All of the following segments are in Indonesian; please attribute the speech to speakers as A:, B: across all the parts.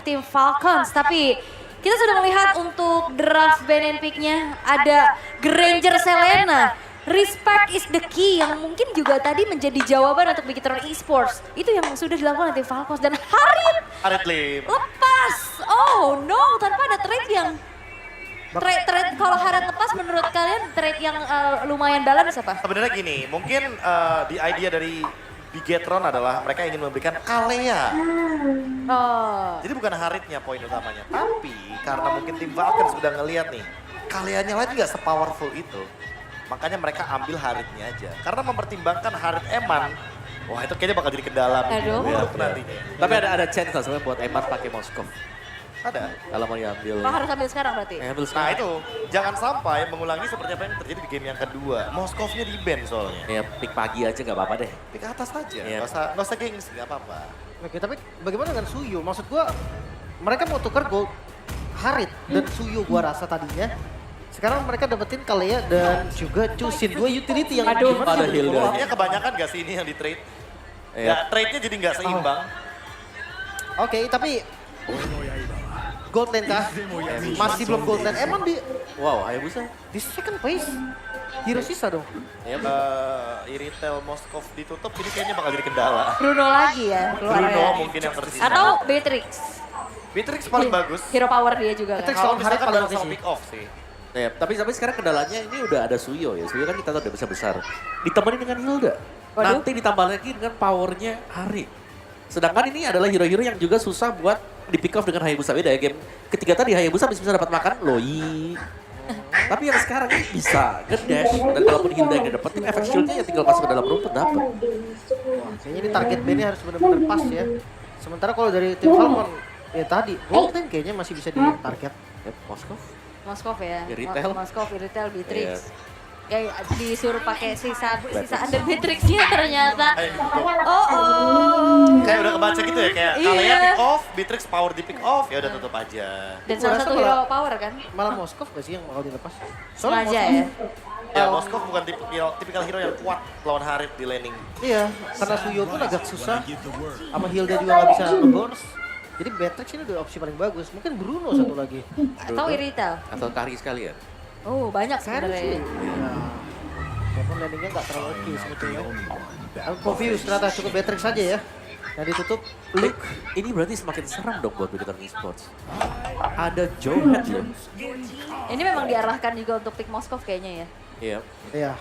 A: untuk tim Falcons. Tapi kita sudah melihat untuk draft ban and pick-nya ada Granger Selena. Respect is the key yang mungkin juga tadi menjadi jawaban untuk Bigetron Esports. Itu yang sudah dilakukan oleh tim Falcons dan
B: Harit Lim.
A: lepas. Oh no, tanpa ada trade yang trade kalau Harit lepas menurut kalian trade yang lumayan dalam siapa?
B: Sebenarnya gini, mungkin di idea dari Bigetron adalah mereka ingin memberikan Kalea.
A: Oh.
B: Jadi bukan Haritnya poin utamanya. Tapi karena mungkin tim Falcons sudah ngelihat nih, Kaleanya lagi nggak sepowerful itu. Makanya mereka ambil Haritnya aja. Karena mempertimbangkan Harit Eman, wah itu kayaknya bakal jadi kendala
A: Aduh.
B: nantinya.
C: Tapi ada chance lah sebenarnya buat Eman pakai Moskov.
B: Ada.
C: Kalau mau diambil.
A: Oh, harus ambil sekarang berarti?
C: Ambil
B: Nah
C: sekarang.
B: itu, jangan sampai mengulangi seperti apa yang terjadi di game yang kedua. Moskovnya di ban soalnya.
C: Ya pick pagi aja nggak apa-apa deh.
B: Di ke atas aja,
C: Iya.
B: nggak usah gengsi, nggak apa-apa.
D: Oke, tapi bagaimana dengan Suyo? Maksud gua mereka mau tukar gold Harit dan Suyo gua rasa tadinya. Sekarang mereka dapetin Kalea dan juga Chusin, dua utility yang
A: Aduh,
D: gimana
C: ada
D: sih?
C: Hilda.
B: Kayaknya kebanyakan gak sih ini yang di trade?
C: Iya.
B: Ya trade-nya jadi nggak seimbang.
D: Oke, tapi gold lane kah? Masih belum gold lane. Emang di
C: Wow, Hayabusa.
D: second place. Hero sisa dong.
C: Ya,
B: Iritel Moskov ditutup, ini kayaknya bakal jadi kendala.
A: Bruno lagi ya keluar
B: Bruno
A: ya.
B: mungkin yang tersisa.
A: Atau Beatrix.
B: Beatrix paling bagus.
A: Hero power dia juga
D: Beatrix
A: kan.
B: Kalau
D: Harit
B: misalkan
D: paling
B: bareng
D: oke
B: sama
D: sih.
B: pick off sih.
C: Ya, tapi sekarang kendalanya ini udah ada Suyo ya. Suyo kan kita tahu udah besar-besar. Ditemenin dengan Hilda.
A: Waduh.
C: Nanti ditambah lagi dengan powernya Harit. Sedangkan ini adalah hero-hero yang juga susah buat di pick off dengan Hayabusa. Beda ya game ketiga tadi Hayabusa bisa dapat makan Loi. Tapi yang sekarang ini bisa nge-dash. Dan kalaupun Hilda yang dapetin efek shieldnya ya tinggal masuk ke dalam rumput dapat.
D: Wah, kayaknya ini target bandnya harus benar-benar pas ya. Sementara kalau dari tim Falcon, ya tadi gold lane kayaknya masih bisa di target.
C: Ya, Moskov.
A: Moskov ya.
C: Ya, retail.
A: Moskov, retail, Beatrix.
C: Iya.
A: Ya disuruh pakai sisaan dan Beatrixnya ternyata.
B: Ayo,
A: Oh.
B: Kayak udah kebaca gitu ya, kayak
A: Iya.
B: Kalea pick off, Beatrix power di pick off, ya udah tutup aja.
A: Dan
D: Gua
A: salah
D: rasa
A: satu
D: kalau-
A: hero power kan.
D: Malah Moskov gak sih yang bakal dilepas?
A: Sengaja ya.
B: Ya Moskov bukan tipikal hero yang kuat lawan Harit di laning.
D: Iya, karena Suyo pun agak susah. Sama Hilda juga gak bisa nge-bounce. Jadi Beatrix ini udah opsi paling bagus. Mungkin Bruno satu lagi.
A: Atau Iritel.
C: Atau Kari sekalian.
A: Oh banyak
D: Sekarang
A: sebenarnya.
D: sih. Iya. Walaupun landingnya gak terlalu oke sebetulnya. Aku confused ternyata cukup Beatrix saja ya. Yang ditutup
C: Luke, ini berarti semakin seram dong buat Bigetron Esports. Ada Joehead loh.
A: Ini memang diarahkan juga untuk pick Moskov kayaknya ya.
C: Iya.
D: Iya.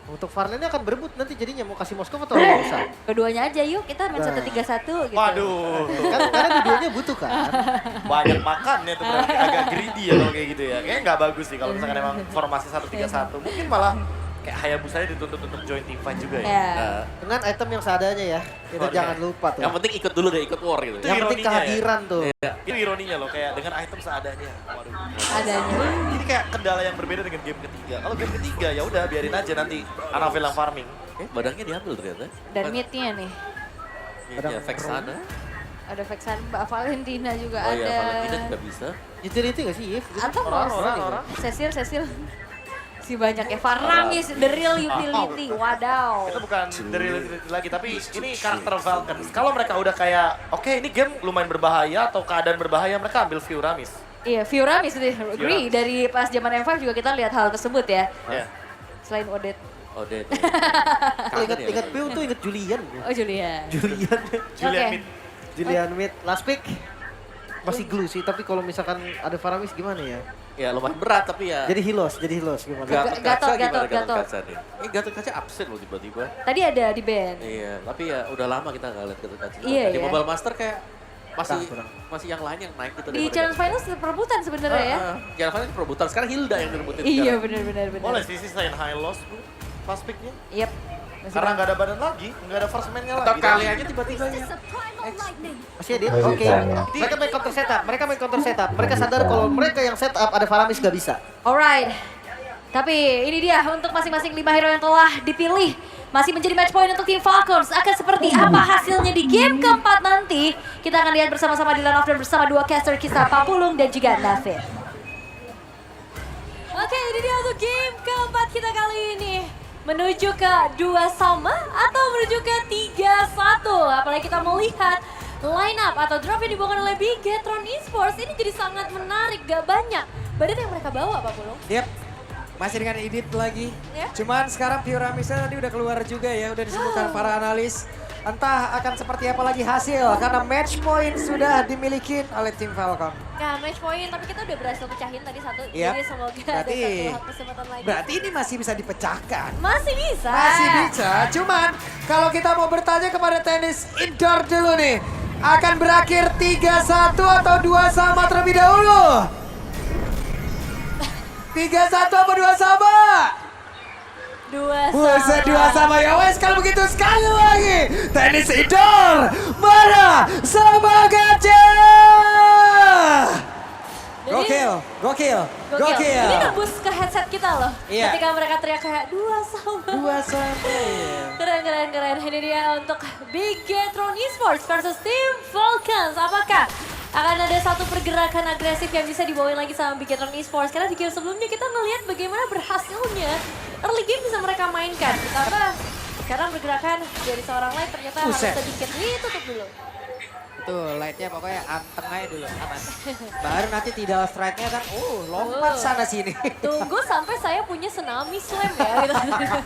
D: Untuk Farlane akan berebut nanti jadinya mau kasih Moskov atau nggak usah.
A: Keduanya aja yuk kita main 1-3-1 gitu.
B: Waduh,
D: Karena dua-duanya butuh kan.
B: banyak makan ya tuh berarti agak greedy ya kalau kayak gitu ya. Kayaknya nggak bagus sih kalau misalkan emang formasi 1-3-1. Mungkin malah kayak Hayabusa dituntut untuk join team fight juga ya.
A: Ya.
C: Nah,
D: Dengan item yang seadanya ya. Kita
B: Oke.
D: jangan lupa tuh.
C: yang penting ikut dulu deh, ikut war gitu.
B: Itu
D: Yang penting
B: ironinya ya.
D: kehadiran tuh.
C: Iya.
B: Itu ironinya loh, kayak dengan item seadanya. Waduh.
A: Adanya.
B: Ini kayak kendala yang berbeda dengan game ketiga. Kalau game ketiga ya udah biarin aja nanti Anavel yang farming.
C: Badangnya diambil ternyata.
A: Dan mid-nya nih.
C: Ya, Vexana.
A: Ada Vexan Mbak Valentina juga
C: Oh
A: ada.
C: iya, Valentina juga bisa.
D: Utility gak sih Yves?
A: Atau
B: Orang.
A: Cecil. Si banyak ya. Faramis, the real utility. Wadaw.
B: Itu bukan dari utility lagi, tapi ini karakter Falcons. Kalau mereka udah kayak, oke ini game lumayan berbahaya atau keadaan berbahaya, mereka ambil Fioramis.
A: Iya, Fioramis agree. Dari pas zaman M5 juga kita lihat hal tersebut ya.
B: Ya.
A: Selain Odette.
C: Oh, Dead.
D: Ingat Pew tuh ingat Julian.
A: Oh Julia.
D: Julian.
B: Julian
A: Oke.
B: Mid.
D: Julian mid last pick. Masih glue sih, tapi kalau misalkan ada Faramis gimana ya?
C: Ya lumayan berat tapi ya.
D: Jadi hilos gimana?
A: Gatot,
C: Gatot kaca gimana
A: Gatot.
C: Gatot kaca nih? Gatot kaca absen loh tiba-tiba.
A: Tadi ada di band.
C: Iya, tapi ya udah lama kita nggak lihat Gatot kaca.
A: Iya,
C: Di
A: iya.
C: Mobile Master kayak
D: Kurang.
C: masih yang lain yang naik gitu.
A: Di Challenge Finals perebutan sebenarnya ya.
C: Jangan kan perebutan. Sekarang Hilda yang direbutin.
A: Iya
C: sekarang.
A: benar.
B: Boleh sih sisain high loss fast picknya.
A: Yep. Masih
B: Karena
A: banyak.
B: nggak ada badan lagi, nggak ada first man-nya
C: Atau
B: lagi.
C: kali aja tiba-tiba ya.
D: Masih edit? Oke. Mereka main counter setup. Mereka sadar kalau mereka yang setup ada Faramis gak bisa.
A: Alright. Tapi ini dia untuk masing-masing 5 hero yang telah dipilih. Masih menjadi match point untuk tim Falcons. Akan seperti apa hasilnya di game keempat nanti? Kita akan lihat bersama-sama di Land of Dan bersama dua caster kisah Papulung dan juga Navin. Oke, ini dia untuk game keempat kita kali ini. Menuju ke 2 sama atau menuju ke 3-1. Apalagi kita melihat line up atau drop yang dibawakan oleh Bigetron Esports ini jadi sangat menarik, gak banyak badan yang mereka bawa Pak Pulung.
E: Yep. Masih dengan edit lagi.
A: Ya.
E: Cuman sekarang Pyramidnya tadi udah keluar juga ya, udah disebutkan para analis. Entah akan seperti apa lagi hasil karena match point sudah dimiliki oleh tim Falcon.
A: Ya match point, tapi kita udah berhasil pecahin tadi satu,
E: Iya.
A: jadi semoga
E: Berarti-
A: ada satu hak kesempatan lagi.
E: Berarti ini masih bisa dipecahkan.
A: Masih bisa.
E: Masih bisa, cuman kalau kita mau bertanya kepada tenis indoor dulu nih, akan berakhir 3-1 atau 2 sama terlebih dahulu? 3-1 apa 2 sama?
A: 2
E: Buset 2 sama ya wes, kalau begitu sekali lagi tenis indoor mana semangatnya? Gokil, gokil, gokil.
A: Ini nembus ke headset kita loh.
E: Iya.
A: Ketika mereka teriak kayak 2 sama.
E: 2 sama ya.
A: Keren, keren, keren. Ini dia untuk Bigetron Esports versus Team Falcons. Apakah akan ada satu pergerakan agresif yang bisa dibawain lagi sama Bigetron Esports? Karena di game sebelumnya kita ngelihat bagaimana berhasilnya early game bisa mereka mainkan. Ditambah sekarang pergerakan dari seorang lain ternyata
E: Buset.
A: harus sedikit ditutup dulu.
E: Tuh, lightnya pokoknya anteng aja dulu, aman. Baru nanti tidak strike-nya kan, lompat sana sini.
A: Tunggu sampai saya punya tsunami slam ya. Gitu.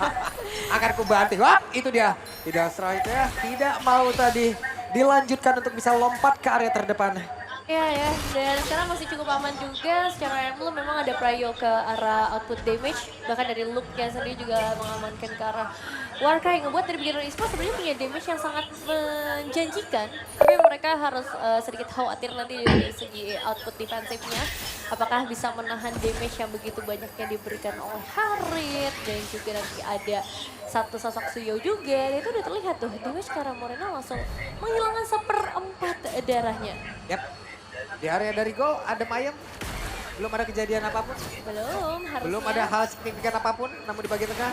E: Akan kubanting, wah itu dia. Tidak strike-nya, tidak mau tadi dilanjutkan untuk bisa lompat ke area terdepan.
A: Iya ya, dan sekarang masih cukup aman juga. Secara emblem memang ada prio ke arah output damage. Bahkan dari look-nya sendiri juga mengamankan ke arah Warcry. Ngebuat dari Bigetron Esports sebenarnya punya damage yang sangat menjanjikan. Tapi mereka harus sedikit khawatir nanti dari segi output defensifnya. Apakah bisa menahan damage yang begitu banyak yang diberikan oleh Harit. Dan juga nanti ada satu sosok Suyo juga. Dan itu udah terlihat tuh, damage ke arah Morena langsung menghilangkan 1/4 darahnya.
E: Yap. Di area dari gol ada ayam. Belum ada kejadian apapun.
A: Harusnya.
E: Belum ada hal signifikan apapun. Namun di bagian tengah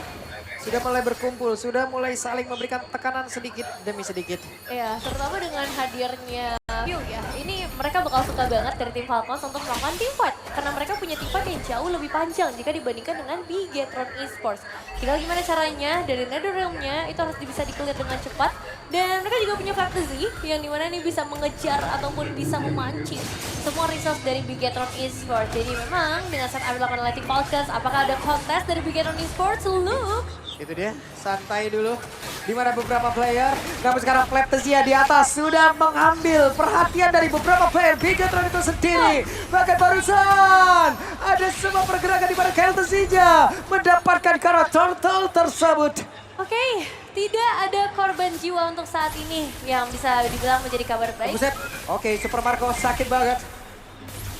E: sudah mulai berkumpul. Sudah mulai saling memberikan tekanan sedikit demi sedikit.
A: Ya, terutama dengan hadirnya View ya. Ini mereka bakal suka banget dari tim Falcons untuk melakukan team fight. Karena mereka punya team fight yang jauh lebih panjang jika dibandingkan dengan Bigetron Esports. Tinggal gimana caranya dari Netherrealm-nya itu harus bisa di-clear dengan cepat. Dan mereka juga punya fantasy yang dimana ini bisa mengejar ataupun bisa memancing semua resource dari Bigetron Esports. Jadi memang dengan saat dilakukan oleh tim Falcons, apakah ada kontes dari Bigetron Esports? Look.
E: Itu dia, santai dulu. Di mana beberapa player, namun sekarang Pleptesia di atas sudah mengambil perhatian dari beberapa player Bigetron itu sendiri. Bahkan barusan ada semua pergerakan di mana Keltesija mendapatkan karena turtle tersebut.
A: Oke, tidak ada korban jiwa untuk saat ini yang bisa dibilang menjadi kabar baik.
E: Buset, oke Super Marco sakit banget.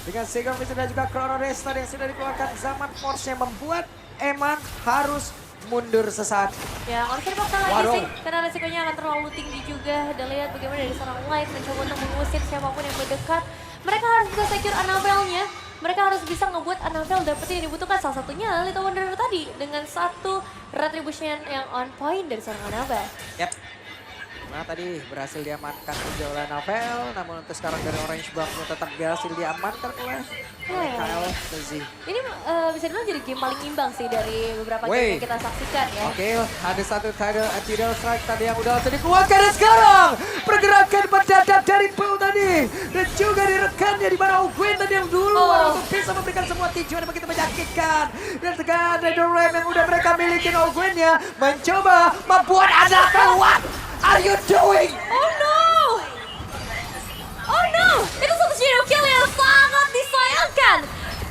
E: Dengan Segon Vision dan juga Chrono Race tadi yang sudah dikeluarkan, Zaman Force yang membuat Eman harus mundur sesaat.
A: Ya, harus dipaksa lagi
E: Waduh.
A: sih, karena resikonya akan terlalu tinggi juga. Dan lihat bagaimana dari seorang Light mencoba untuk mengusir siapapun yang mendekat. Mereka harus bisa secure Annabelle-nya. Mereka harus bisa ngebuat Annabelle dapetin yang dibutuhkan. Salah satunya Little Wanderer tadi. Dengan satu retribution yang on point dari seorang Annabelle.
E: Yap. Nah tadi berhasil diamankan oleh Annabelle, namun untuk sekarang dari Orange Buff-nya tetap berhasil diamankan oleh Kyle Tezi.
A: Ini bisa dibilang jadi game paling imbang sih dari beberapa game yang kita saksikan ya.
E: Oke, ada satu tidal anti-tidal strike tadi yang udah langsung dikeluarkan dan sekarang pergerakan mendadak dari Paul tadi dan juga direkannya di mana Ogwyn tadi yang dulu untuk bisa memberikan semua tujuan yang begitu menyakitkan. Dan sekarang Netherrealm yang udah mereka miliki Ogwyn-nya mencoba membuat Annabelle, what are you doing?
A: Oh no! Oh no! Itu satu shadow kill yang sangat disayangkan.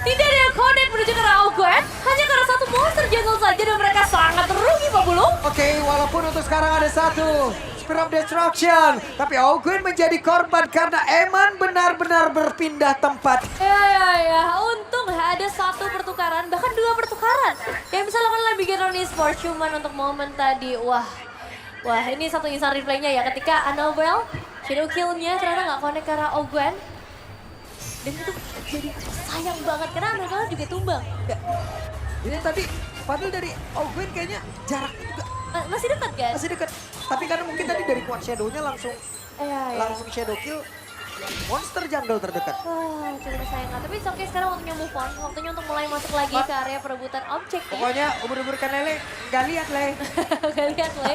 A: Tidak ada yang connect menuju ke arah Ogwyn, hanya karena satu monster jungle saja dan mereka sangat rugi Pak Bulung.
E: Oke, walaupun untuk sekarang ada satu Spear of Destruction, tapi Ogwyn menjadi korban karena Eman benar-benar berpindah tempat.
A: Ya, untung ada satu pertukaran, bahkan 2 pertukaran yang bisa lakukan oleh Bigetron Esports. Cuman untuk momen tadi, wah ini satu instant replaynya ya ketika Annabelle shadow kill-nya ternyata nggak connect ke arah Ogwyn. Dan itu jadi sayang banget karena Annabelle juga tumbang.
E: Ini tadi padahal dari Ogwyn kayaknya jaraknya juga
A: Masih dekat kan?
E: masih dekat. Tapi karena mungkin tadi dari Quad Shadow-nya langsung
A: Iya.
E: langsung shadow kill. monster jungle terdekat.
A: Wah, cukup sayang. Tapi oke, sekarang waktunya move on. Waktunya untuk mulai masuk lagi ke area perebutan objek nih.
E: Pokoknya ubur-uburkan lele, nggak lihat le.
A: Gak lihat Le.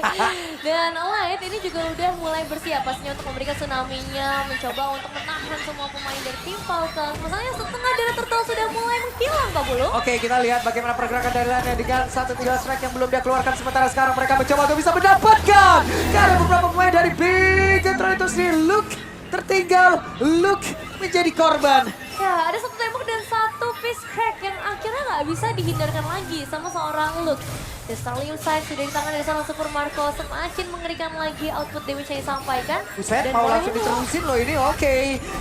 A: Dan Light ini juga udah mulai bersiap pastinya untuk memberikan tsunami-nya, mencoba untuk menahan semua pemain dari tim Falcons. Masalahnya setengah dari turtle sudah mulai menghilang Pak Bulu.
E: Oke, kita lihat bagaimana pergerakan dari lainnya dengan satu tiga strike yang belum dia keluarkan. Sementara sekarang mereka mencoba untuk bisa mendapatkan. Karena beberapa pemain dari Bigetron itu sendiri, Luke tertinggal, Luke menjadi korban.
A: Ya, ada satu tembok dan satu piece crack yang akhirnya nggak bisa dihindarkan lagi sama seorang Luke. The Starling Side sudah di tangan dari seorang Super Marco, semakin mengerikan lagi output damage yang disampaikan.
E: Buset,
A: Dan
E: mau langsung
A: Moreno-
E: diterusin loh ini, oke.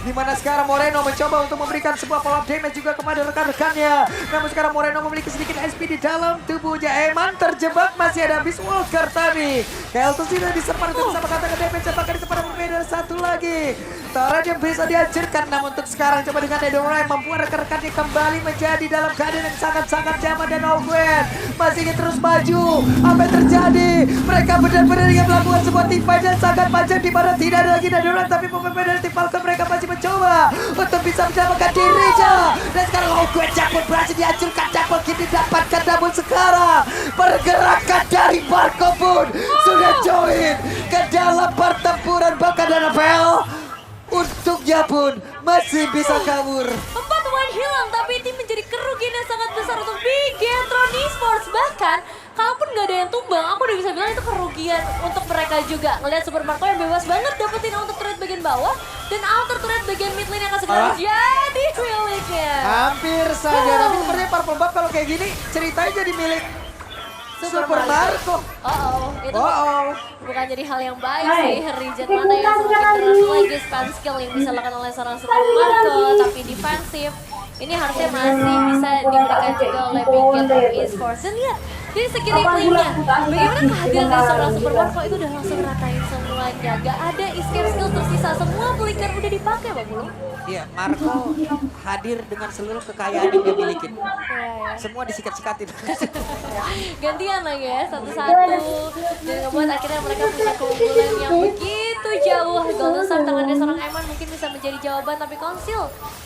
E: Dimana sekarang Moreno mencoba untuk memberikan sebuah follow-up damage juga kepada rekan-rekannya. Namun sekarang Moreno memiliki sedikit SP di dalam tubuhnya. Eman terjebak, masih ada Beast Walker tadi. Kelton sudah disempat untuk bisa mengatakan damage, bahkan disempat berbeda satu lagi. Torrent yang bisa dihancurkan, namun untuk sekarang coba dengan Edorai membuat rekan-rekannya kembali menjadi dalam keadaan yang sangat-sangat nyaman dan Ogwen masih ingin terus maju. Apa yang terjadi? Mereka benar-benar ingin melakukan sebuah team fight yang sangat panjang di mana tidak ada lagi Edorai, tapi pemain dari tim Falcon mereka masih mencoba untuk bisa menyelamatkan dirinya. Dan sekarang Ogwen Jakpot berhasil dihancurkan, Jakpot kini didapatkan, namun sekarang pergerakan dari Marco pun sudah join ke dalam pertempuran bahkan NFL. Untuknya pun masih bisa kabur.
A: 4 pemain hilang, tapi ini menjadi kerugian yang sangat besar untuk Bigetron Esports. Bahkan, kalaupun nggak ada yang tumbang, aku udah bisa bilang itu kerugian untuk mereka juga. Ngeliat Super Marco yang bebas banget dapetin outer turret bagian bawah, dan outer turret bagian mid lane yang akan segera jadi miliknya.
E: Hampir saja, tapi sepertinya Purple Buff kalau kayak gini ceritanya jadi milik Super Marco.
A: Itu
E: Oh,
A: bukan jadi hal yang baik sih. Regen mana yang semakin terus lagi spam skill yang bisa dilakukan oleh seorang Super Marco, tapi defensif. Ini harusnya masih bisa diberikan juga oleh Bigetron Esports. Dan lihat, dari segi replaynya, bagaimana kehadiran dari seorang Super Marco itu udah langsung ratain semuanya. Gak ada escape skill tersisa, semua flicker udah dipakai Pak Bulu.
E: iya, Marco hadir dengan seluruh kekayaan yang dia miliki.
A: Ya.
E: Semua disikat-sikatin.
A: Gantian lagi ya, satu-satu. Dan ngebuat akhirnya mereka punya keunggulan yang begitu jauh. Golden Star tangan dari seorang Eman mungkin bisa menjadi jawaban, tapi Konsil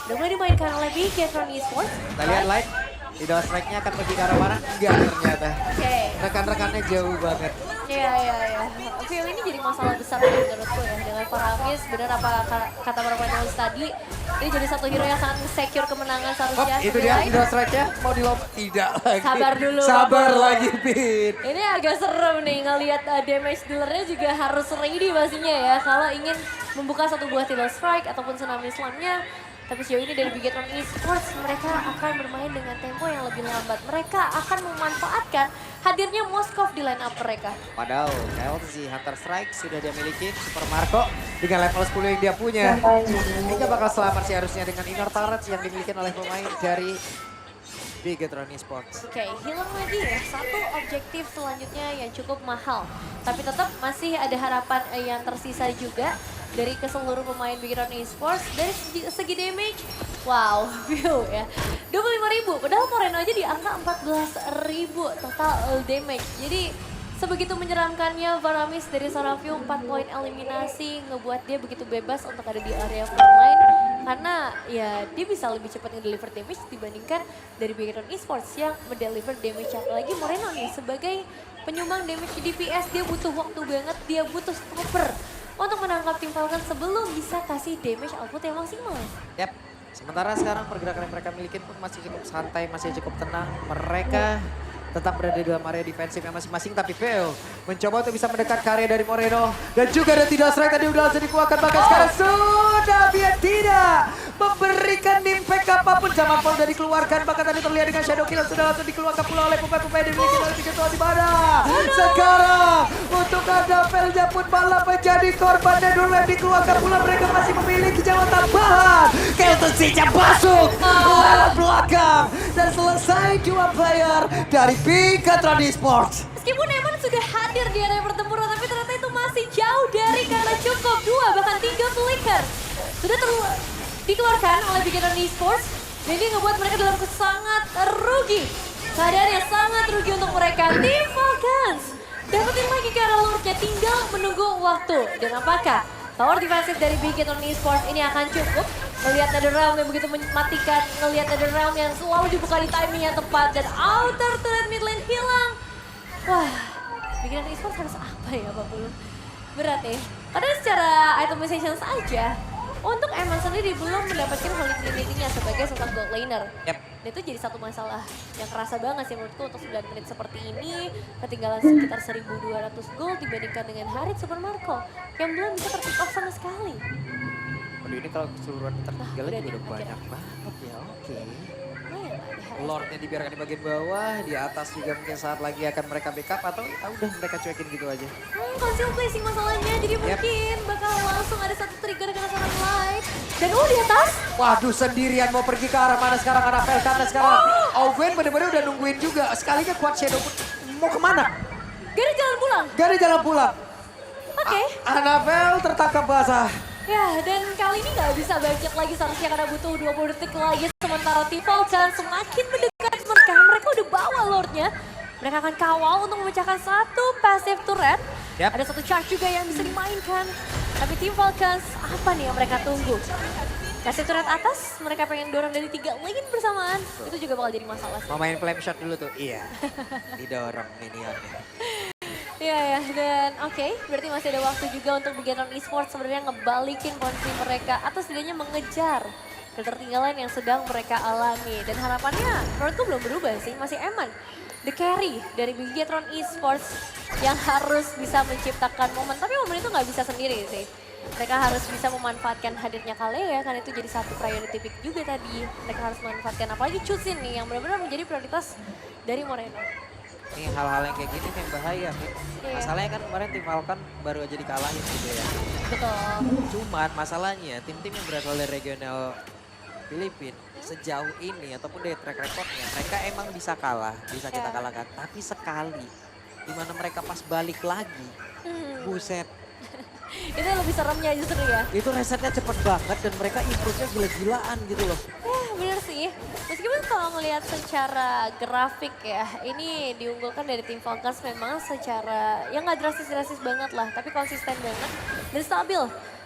A: udah mulai dimainkan oleh Bigetron Esports.
E: Kita lihat Light, Idol Strike-nya akan pergi ke arah mana? Enggak ternyata.
A: Oke.
E: Rekan-rekannya jauh banget.
A: Iya. View ini jadi masalah besar sih menurutku ya. Dengan Faramis, benar apa kata para pemain tadi, ini jadi satu hero yang sangat secure kemenangan seharusnya.
E: Itu
A: Tapi
E: dia
A: Light,
E: Idol Strike-nya mau dilompat. Tidak lagi.
A: Sabar dulu,
E: Sabar
A: Bapak.
E: lagi, Pin.
A: Ini agak serem nih ngelihat damage dealernya juga harus ready pastinya ya kalau ingin membuka satu buah Tidal Strike ataupun Tsunami Slam-nya. Tapi sejauh ini dari Bigetron Esports mereka akan bermain dengan tempo yang lebih lambat. Mereka akan memanfaatkan hadirnya Moskov di line up mereka.
E: Padahal KLZ Hunter Strike sudah dia miliki, Super Marco dengan level 10 yang dia punya. Ini bakal selamat sih harusnya dengan inner turret yang dimiliki oleh pemain dari Bigetron Esports.
A: Oke, hilang lagi ya satu objektif selanjutnya yang cukup mahal. Tapi tetap masih ada harapan yang tersisa juga dari keseluruh pemain Bigetron Esports. Dari segi damage, wow, view ya. 25.000, padahal Moreno aja di angka 14.000 total damage. Jadi sebegitu menyeramkannya Varamis dari seorang view 4 poin eliminasi ngebuat dia begitu bebas untuk ada di area frontline. Karena ya dia bisa lebih cepat nge-deliver damage dibandingkan dari Bigetron Esports yang mendeliver damage. Apalagi Moreno nih sebagai penyumbang damage di DPS, dia butuh waktu banget, dia butuh stopper untuk menangkap tim Falcon sebelum bisa kasih damage output yang maksimal.
E: Yap, sementara sekarang pergerakan yang mereka miliki pun masih cukup santai, masih cukup tenang. Mereka tetap berada di dalam area defensifnya masing-masing, tapi Veo mencoba untuk bisa mendekat ke area dari Moreno. Dan juga ada tidak strike tadi udah langsung dikuatkan, bahkan sekarang sudah dia tidak memberikan impact apapun. Zaman Paul sudah dikeluarkan, bahkan tadi terlihat dengan Shadow Kill sudah langsung dikeluarkan pula oleh pemain-pemain yang dimiliki oleh Bigetron di mana. Sekarang untuk ada Velnya pun malah menjadi korban dan dulu yang dikeluarkan pula, mereka masih memiliki jalan tambahan. Kelton Sija masuk lewat belakang dan selesai 2 player dari Bigetron Esports.
A: Meskipun Eman sudah hadir di area pertempuran, tapi ternyata itu masih jauh dari karena cukup 2 bahkan 3 flicker sudah dikeluarkan oleh Bigetron Esports. Dan ini ngebuat mereka dalam sangat rugi. Keadaan yang sangat rugi untuk mereka. Tim Falcons dapetin lagi ke arah lurnya, tinggal menunggu waktu. Dan apakah Power defensif dari Bigetron Esports ini akan cukup. Ngelihat NetherRealm yang begitu mematikan, ngelihat NetherRealm yang selalu dibuka di timing yang tepat, dan outer turret mid lane hilang. Wah, Bigetron Esports harus apa ya Pak Bulu? Berat ya. Karena secara itemization saja, untuk Eman sendiri belum mendapatkan validity-nya sebagai sosok gold laner. Dan itu jadi satu masalah yang kerasa banget sih menurutku untuk 9 menit seperti ini. Ketinggalan sekitar 1.200 gold dibandingkan dengan Harit Supermarco yang belum bisa terpick off sama sekali.
E: Waduh, ini kalau keseluruhan tertinggalnya
A: udah
E: juga udah
A: nih,
E: banyak banget ya. Oke.
A: Lumayan lah di Harit.
E: Lordnya dibiarkan di bagian bawah, di atas juga mungkin saat lagi akan mereka backup atau udah mereka cuekin gitu aja.
A: Conceal placing masalahnya, jadi mungkin bakal langsung ada satu trigger kena serangan light. Dan di atas.
E: Waduh, sendirian mau pergi ke arah mana sekarang Anapel karena sekarang Gwen bener-bener udah nungguin juga. Sekalinya Quad Shadow pun mau kemana?
A: Gak ada jalan pulang.
E: Gak ada jalan pulang.
A: Oke.
E: Anapel tertangkap basah.
A: Ya, dan kali ini nggak bisa backup lagi seharusnya karena butuh 20 detik lagi. Sementara Team Falcon semakin mendekat mereka. Mereka udah bawa Lordnya. Mereka akan kawal untuk memecahkan satu passive turret.
E: Yap.
A: Ada satu charge juga yang bisa dimainkan. Tapi Team Falcons, apa nih yang mereka tunggu? Passive turret atas, mereka pengen dorong dari 3 lane bersamaan. Itu juga bakal jadi masalah sih.
E: Mau main flame shot dulu tuh. Iya. Didorong minionnya.
A: Iya ya, dan oke, berarti masih ada waktu juga untuk Bigetron Esports sebenarnya ngebalikin posisi mereka atau setidaknya mengejar ketertinggalan yang sedang mereka alami. Dan harapannya menurutku belum berubah sih, masih Eman. The carry dari Bigetron Esports yang harus bisa menciptakan momen, tapi momen itu nggak bisa sendiri sih. Mereka harus bisa memanfaatkan hadirnya Kalea, kan itu jadi satu priority pick juga tadi. Mereka harus memanfaatkan apalagi Chusin nih yang benar-benar menjadi prioritas dari Moreno.
E: Ini hal-hal yang kayak gini yang bahaya.
A: Iya.
E: Masalahnya kan kemarin tim Falcon baru aja dikalahin gitu ya.
A: Betul.
E: Cuman masalahnya tim-tim yang berasal dari regional Filipina sejauh ini ataupun dari track recordnya mereka emang bisa kalah, bisa kita
A: Ya.
E: kalahkan. Tapi sekali dimana mereka pas balik lagi, buset.
A: Itu lebih seremnya justru ya.
E: Itu resetnya cepet banget dan mereka improve-nya gila-gilaan gitu loh.
A: Bener sih. Meskipun kalau ngelihat secara grafik ya, ini diunggulkan dari tim Falcons memang secara, ya nggak drastis-drastis banget lah, tapi konsisten banget dan stabil.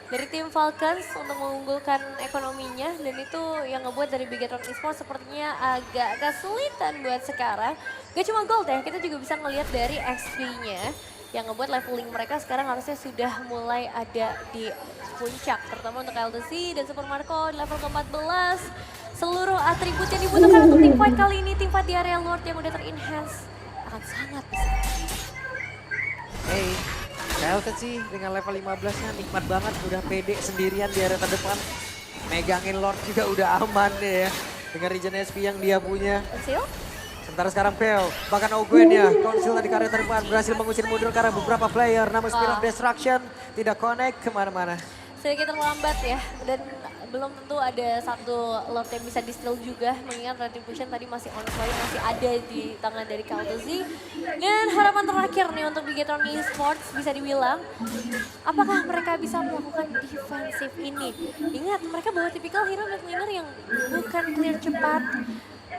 A: Dari tim Falcons untuk mengunggulkan ekonominya dan itu yang ngebuat dari Bigetron Esports sepertinya agak kesulitan buat sekarang. Gak cuma gold ya, kita juga bisa ngelihat dari XP-nya yang ngebuat leveling mereka sekarang harusnya sudah mulai ada di puncak. Terutama untuk LTC dan Supermarco di level ke-14. Seluruh atribut yang dibutuhkan untuk tim fight kali ini, tim fight di area Lord yang udah ter-enhance akan sangat besar.
E: Hey, Kelton sih dengan level 15-nya nikmat banget, udah pede sendirian di area terdepan. Megangin Lord juga udah aman deh ya. Dengan regen SP yang dia punya.
A: Konsil?
E: Sementara sekarang Peo, bahkan Gwen ya, Konsil di area terdepan berhasil mengusir mundur karena beberapa player. Namun Spear of Destruction tidak connect kemana-mana.
A: Sedikit terlambat ya, dan belum tentu ada satu Lord yang bisa di-steal juga. Mengingat Retribution tadi masih on fire, masih ada di tangan dari Kaltuzi. Dan harapan terakhir nih untuk Bigetron Esports bisa dibilang, apakah mereka bisa melakukan defensif ini? Ingat, mereka bawa tipikal hero mid laner yang bukan clear cepat.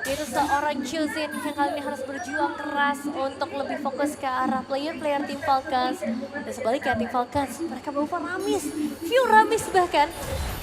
A: Yaitu seorang Chusin yang kali ini harus berjuang keras untuk lebih fokus ke arah player-player tim Falcons. Dan sebaliknya tim Falcons, mereka bawa Ramis, few Ramis bahkan.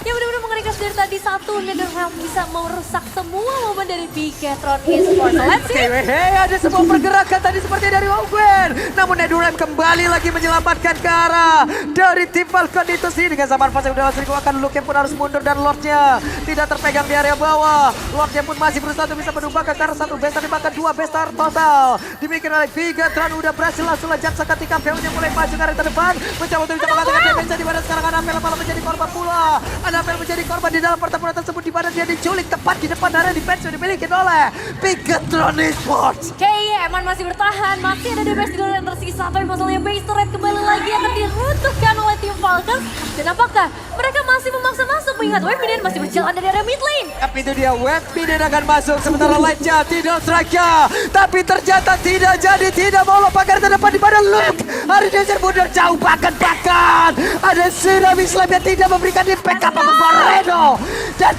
A: Yang benar-benar mengerikan dari tadi satu NetherRealm bisa merusak semua momen dari Bigetron Esports. Let's see.
E: Hey, ada sebuah pergerakan tadi seperti dari Gwen. Namun NetherRealm kembali lagi menyelamatkan ke arah dari tim Falcon itu sih. Dengan zaman fase udah langsung dikeluarkan, Luke pun harus mundur dan Lordnya tidak terpegang di area bawah. Lordnya pun masih berusaha untuk bisa menumbangkan karena satu bestar bahkan dua bestar total dimiliki oleh Bigetron. Udah berhasil langsung lejak seketika Peo-nya mulai maju ke area terdepan. Mencoba untuk bisa mengatakan damage di mana sekarang Anapel malah menjadi korban pula. Anapel menjadi korban di dalam pertempuran tersebut di mana dia diculik tepat di depan area defense yang dimiliki oleh Bigetron Esports.
A: Oke, Eman masih bertahan, masih ada damage di luar yang tersisa. Tapi masalahnya base turret kembali lagi akan diruntuhkan oleh tim Falcons. Dan apakah mereka masih memaksa masuk? Mengingat Wave Minion masih berjalan dari area mid lane.
E: Tapi itu dia, Wave Minion akan masuk sementara Lightnya tidak strike-nya. Tapi ternyata tidak jadi, tidak mau pagar terdepan di mana Luke harus diusir mundur jauh bahkan ada Siramis Slam yang tidak memberikan impact apa-apa Moreno. Dan